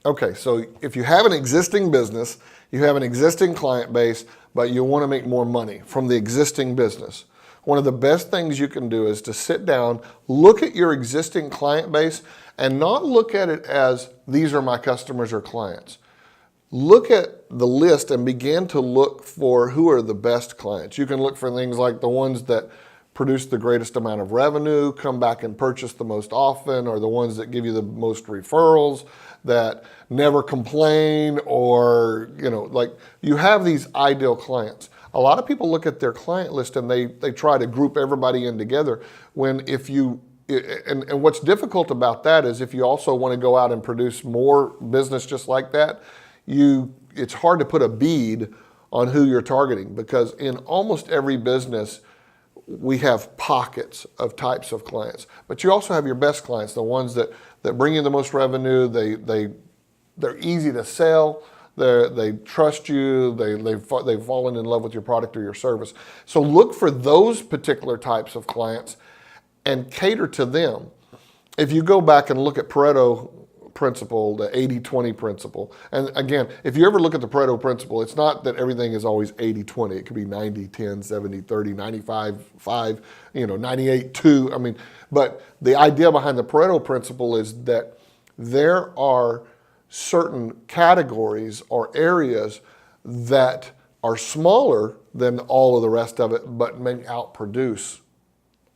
Okay, so if you have an existing business, you have an existing client base, but you want to make more money from the existing business, one of the best things you can do is to sit down, look at your existing client base, and not look at it as these are my customers or clients. Look at the list and begin to look for who are the best clients. You can look for things like the ones that produce the greatest amount of revenue, come back and purchase the most often, or the ones that give you the most referrals, that never complain, or, like you have these ideal clients. A lot of people look at their client list and they try to group everybody in together, when if you, and what's difficult about that is if you also want to go out and produce more business just like that, it's hard to put a bead on who you're targeting, because in almost every business, we have pockets of types of clients, but you also have your best clients, the ones that bring you the most revenue. They're easy to sell. They trust you. They've fallen in love with your product or your service. So look for those particular types of clients and cater to them. If you go back and look at Pareto principle, the 80-20 principle. And again, if you ever look at the Pareto principle, it's not that everything is always 80-20. It could be 90-10, 70-30, 95-5, 98-2. I mean, but the idea behind the Pareto principle is that there are certain categories or areas that are smaller than all of the rest of it, but may outproduce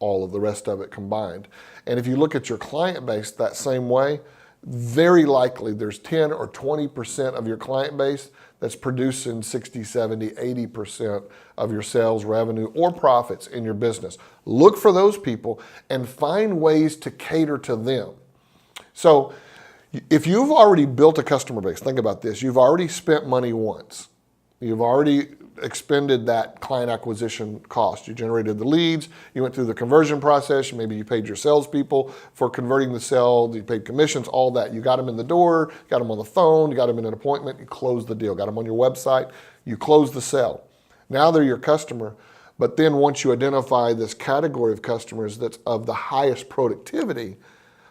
all of the rest of it combined. And if you look at your client base that same way, very likely there's 10 or 20% of your client base that's producing 60, 70, 80% of your sales revenue or profits in your business. Look for those people and find ways to cater to them. So if you've already built a customer base, think about this. You've already spent money once. You've already expended that client acquisition cost. You generated the leads, you went through the conversion process, maybe you paid your salespeople for converting the sale, you paid commissions, all that. You got them in the door, got them on the phone, you got them in an appointment, you closed the deal, got them on your website, you closed the sale. Now they're your customer, but then once you identify this category of customers that's of the highest productivity,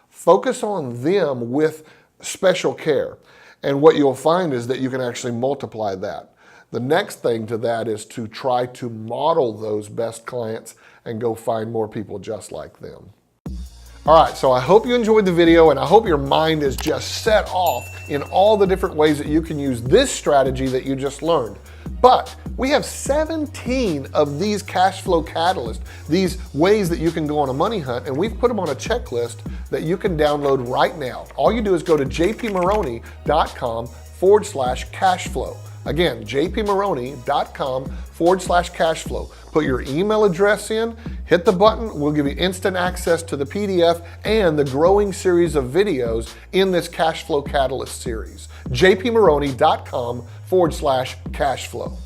focus on them with special care. And what you'll find is that you can actually multiply that. The next thing to that is to try to model those best clients and go find more people just like them. All right, so I hope you enjoyed the video, and I hope your mind is just set off in all the different ways that you can use this strategy that you just learned. But we have 17 of these cash flow catalysts, these ways that you can go on a money hunt, and we've put them on a checklist that you can download right now. All you do is go to jpmaroney.com/cashflow. Again, jpmaroney.com/cashflow. Put your email address in, hit the button, we'll give you instant access to the PDF and the growing series of videos in this Cash Flow Catalyst series. jpmaroney.com/cashflow.